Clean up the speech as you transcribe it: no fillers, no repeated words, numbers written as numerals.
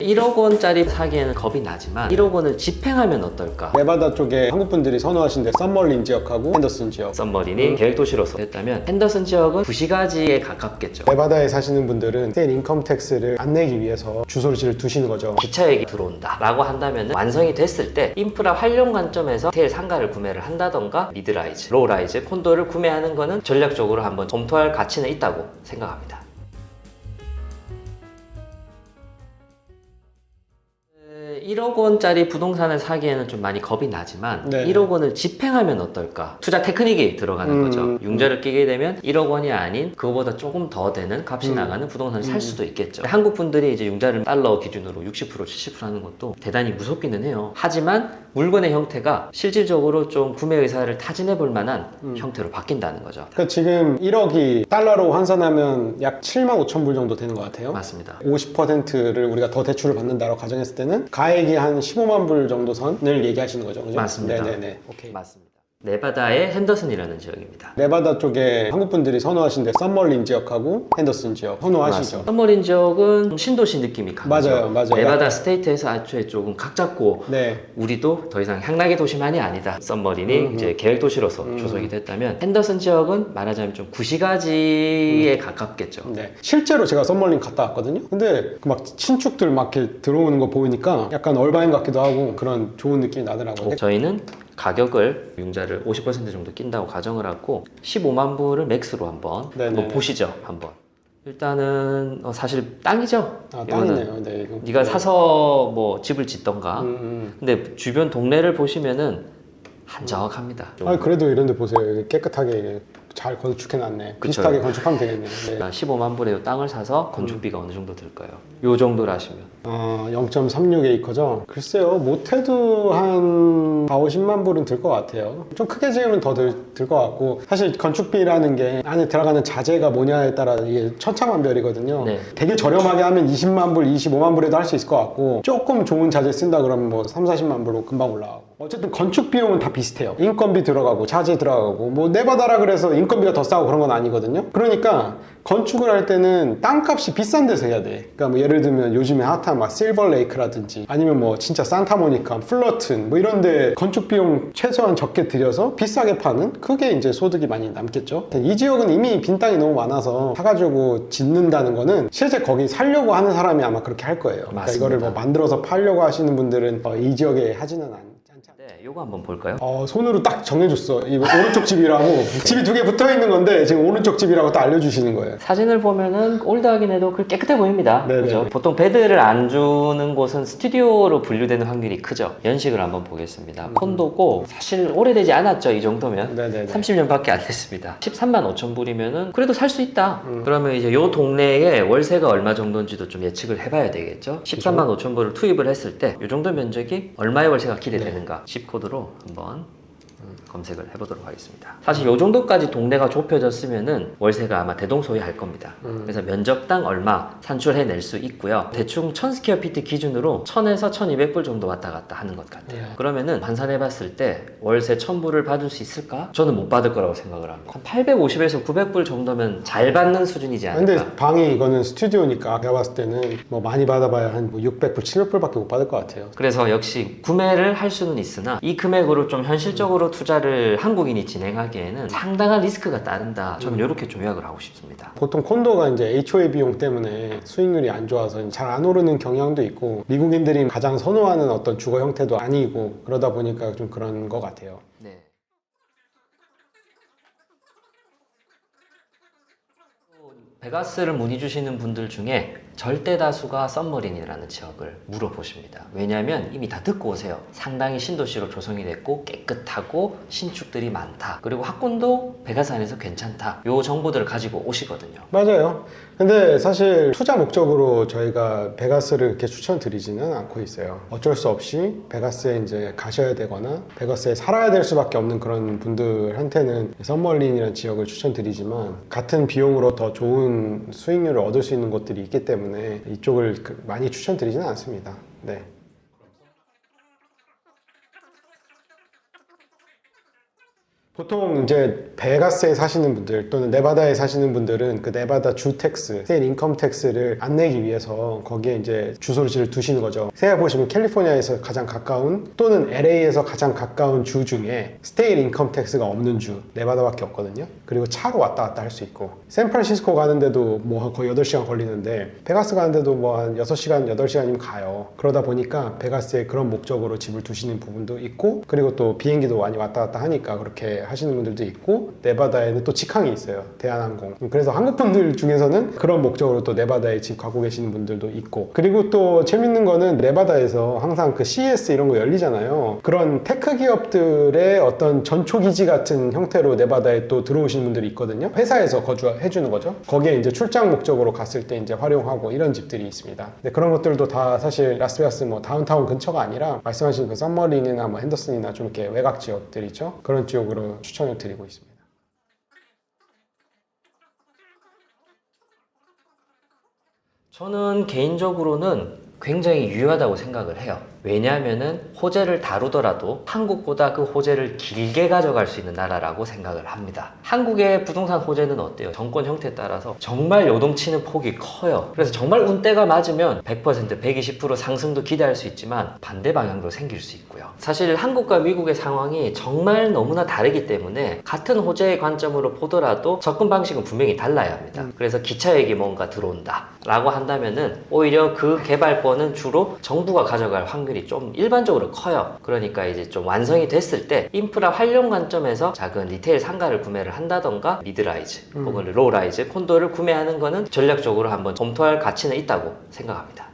1억 원짜리 사기에는 겁이 나지만 1억 원을 집행하면 어떨까? 네바다 쪽에 한국 분들이 선호하신 데 썸머린 지역하고 핸더슨 지역. 썸머린이 계획도시로서 했다면 핸더슨 지역은 구시가지에 가깝겠죠. 네바다에 사시는 분들은 스테이트 인컴 텍스를 안 내기 위해서 주소지를 두시는 거죠. 기차역이 들어온다 라고 한다면 완성이 됐을 때 인프라 활용 관점에서 호텔 상가를 구매를 한다던가 미드라이즈, 로우라이즈, 콘도를 구매하는 거는 전략적으로 한번 검토할 가치는 있다고 생각합니다. 1억 원짜리 부동산을 사기에는 좀 많이 겁이 나지만 네. 1억 원을 집행하면 어떨까? 투자 테크닉이 들어가는 거죠. 융자를 끼게 되면 1억 원이 아닌 그거보다 조금 더 되는 값이 나가는 부동산을 살 수도 있겠죠. 한국 분들이 이제 융자를 달러 기준으로 60% 70% 하는 것도 대단히 무섭기는 해요. 하지만 물건의 형태가 실질적으로 좀 구매 의사를 타진해 볼 만한 형태로 바뀐다는 거죠. 그러니까 지금 1억이 달러로 환산하면 약 7만 5천 불 정도 되는 것 같아요. 맞습니다. 50%를 우리가 더 대출을 받는다고 가정했을 때는 가액이 한 15만 불 정도 선을 얘기하시는 거죠, 그죠? 맞습니다. 네네네. 오케이. 맞습니다. 네바다의 핸더슨이라는 지역입니다. 네바다 쪽에 한국 분들이 선호하신 데 썸머린 지역하고 핸더슨 지역 선호하시죠. 썸머린 지역은 신도시 느낌이 강하죠. 맞아요. 네바다 스테이트에서 애초에 조금 각 잡고 네. 우리도 더 이상 향락의 도시만이 아니다. 썸머린이 이제 계획 도시로서 조성이 됐다면 핸더슨 지역은 말하자면 좀 구시가지에 가깝겠죠. 네. 실제로 제가 썸머린 갔다 왔거든요. 근데 그 막 신축들 막 이렇게 들어오는 거 보니까 약간 얼바인 같기도 하고 그런 좋은 느낌이 나더라고요. 저희는 가격을 융자를 50% 정도 낀다고 가정을 하고 15만 불을 맥스로 한번 보시죠. 한번. 일단은 사실 땅이죠. 아, 이거는. 땅이네요. 네, 이거. 네가 사서 뭐 집을 짓던가. 음. 근데 주변 동네를 보시면은 한적합니다. 아, 그래도 이런 데 보세요. 깨끗하게 잘 건축해놨네. 그쵸. 비슷하게 건축하면 되겠네. 네. 15만 불의 땅을 사서 건축비가 어느 정도 들까요? 요 정도를 하시면 0.36 에이커죠. 글쎄요, 못해도 한 4, 50만 불은 들 것 같아요. 좀 크게 지으면 더 들 것 같고, 사실 건축비라는 게 안에 들어가는 자재가 뭐냐에 따라 이게 천차만별이거든요. 네. 되게 저렴하게 하면 20만 불, 25만 불에도 할 수 있을 것 같고, 조금 좋은 자재 쓴다 그러면 뭐 3, 40만 불로 금방 올라가고. 어쨌든 건축 비용은 다 비슷해요. 인건비 들어가고 자재 들어가고 뭐 네바다라 그래서 인건비가 더 싸고 그런 건 아니거든요. 그러니까 건축을 할 때는 땅값이 비싼 데서 해야 돼. 그러니까 뭐 예를 들면 요즘에 핫한 막 실버레이크라든지 아니면 뭐 진짜 산타모니카, 플러튼 뭐 이런 데 건축 비용 최소한 적게 들여서 비싸게 파는 그게 이제 소득이 많이 남겠죠. 이 지역은 이미 빈 땅이 너무 많아서 사가지고 짓는다는 거는 실제 거기 살려고 하는 사람이 아마 그렇게 할 거예요. 그러니까 이거를 뭐 만들어서 팔려고 하시는 분들은 이 지역에 하지는 않죠. 네, 요거 한번 볼까요? 손으로 딱 정해줬어. 이거 오른쪽 집이라고. 집이 두 개 붙어 있는 건데 지금 오른쪽 집이라고 딱 알려주시는 거예요. 사진을 보면은 올드하긴 해도 깨끗해 보입니다. 네네. 그죠? 보통 베드를 안 주는 곳은 스튜디오로 분류되는 확률이 크죠. 연식을 한번 보겠습니다. 콘도고 사실 오래되지 않았죠. 이 정도면. 네네네. 30년밖에 안 됐습니다. 13만 5천 불이면은 그래도 살 수 있다. 그러면 이제 요 동네에 월세가 얼마 정도인지도 좀 예측을 해봐야 되겠죠. 13만 5천 불을 투입을 했을 때 요 정도 면적이 얼마의 월세가 기대되는가? 코드로 한번 검색을 해보도록 하겠습니다. 사실 이 정도까지 동네가 좁혀졌으면은 월세가 아마 대동소이할 겁니다. 그래서 면적당 얼마 산출해낼 수 있고요. 대충 1000스퀘어피트 기준으로 1000에서 1200불 정도 왔다 갔다 하는 것 같아요. 그러면은 환산해봤을 때 월세 1000불을 받을 수 있을까? 저는 못 받을 거라고 생각을 합니다. 한 850에서 900불 정도면 잘 받는 수준이지 않을까? 근데 방이 이거는 스튜디오니까 제가 봤을 때는 뭐 많이 받아봐야 한 600불, 700불밖에 못 받을 것 같아요. 그래서 역시 구매를 할 수는 있으나 이 금액으로 좀 현실적으로 투자를 한국인이 진행하기에는 상당한 리스크가 따른다. 저는 이렇게 좀 요약을 하고 싶습니다. 보통 콘도가 이제 HOA 비용 때문에 수익률이 안 좋아서 잘 안 오르는 경향도 있고 미국인들이 가장 선호하는 어떤 주거 형태도 아니고 그러다 보니까 좀 그런 것 같아요. 네. 베가스를 문의 주시는 분들 중에 절대 다수가 썸머린이라는 지역을 물어보십니다. 왜냐하면 이미 다 듣고 오세요. 상당히 신도시로 조성이 됐고 깨끗하고 신축들이 많다. 그리고 학군도 베가스 안에서 괜찮다. 요 정보들을 가지고 오시거든요. 맞아요. 근데 사실 투자 목적으로 저희가 베가스를 이렇게 추천드리지는 않고 있어요. 어쩔 수 없이 베가스에 이제 가셔야 되거나 베가스에 살아야 될 수밖에 없는 그런 분들한테는 썸머린이라는 지역을 추천드리지만 같은 비용으로 더 좋은 수익률을 얻을 수 있는 곳들이 있기 때문에 이쪽을 많이 추천드리지는 않습니다. 네. 보통 이제 베가스에 사시는 분들 또는 네바다에 사시는 분들은 그 네바다 주 텍스, 스테이트 인컴 텍스를 안 내기 위해서 거기에 이제 주소지를 두시는 거죠. 생각해보시면 캘리포니아에서 가장 가까운 또는 LA에서 가장 가까운 주 중에 스테이트 인컴 텍스가 없는 주 네바다밖에 없거든요. 그리고 차로 왔다 갔다 할 수 있고 샌프란시스코 가는데도 뭐 거의 8시간 걸리는데 베가스 가는데도 뭐 한 6시간, 8시간이면 가요. 그러다 보니까 베가스에 그런 목적으로 집을 두시는 부분도 있고 그리고 또 비행기도 많이 왔다 갔다 하니까 그렇게 하시는 분들도 있고 네바다에는 또 직항이 있어요. 대한항공. 그래서 한국 분들 중에서는 그런 목적으로 또 네바다에 집 가고 계시는 분들도 있고 그리고 또 재밌는 거는 네바다에서 항상 그 CES 이런 거 열리잖아요. 그런 테크 기업들의 어떤 전초기지 같은 형태로 네바다에 또 들어오시는 분들이 있거든요. 회사에서 거주해 주는 거죠. 거기에 이제 출장 목적으로 갔을 때 이제 활용하고 이런 집들이 있습니다. 근데 그런 것들도 다 사실 라스베가스 뭐 다운타운 근처가 아니라 말씀하신 그 썸머린이나 뭐 핸더슨이나 좀 이렇게 외곽 지역들이죠. 그런 지역으로 추천을 드리고 있습니다. 저는 개인적으로는 굉장히 유효하다고 생각을 해요. 왜냐하면은 호재를 다루더라도 한국보다 그 호재를 길게 가져갈 수 있는 나라라고 생각을 합니다. 한국의 부동산 호재는 어때요? 정권 형태에 따라서 정말 요동치는 폭이 커요. 그래서 정말 운때가 맞으면 100%, 120% 상승도 기대할 수 있지만 반대 방향도 생길 수 있고요. 사실 한국과 미국의 상황이 정말 너무나 다르기 때문에 같은 호재의 관점으로 보더라도 접근 방식은 분명히 달라야 합니다. 그래서 기차역이 뭔가 들어온다 라고 한다면은 오히려 그 개발권은 주로 정부가 가져갈 확률이 좀 일반적으로 커요. 그러니까 이제 좀 완성이 됐을 때 인프라 활용 관점에서 작은 리테일 상가를 구매를 한다던가 미드라이즈 혹은 로우라이즈 콘도를 구매하는 거는 전략적으로 한번 검토할 가치는 있다고 생각합니다.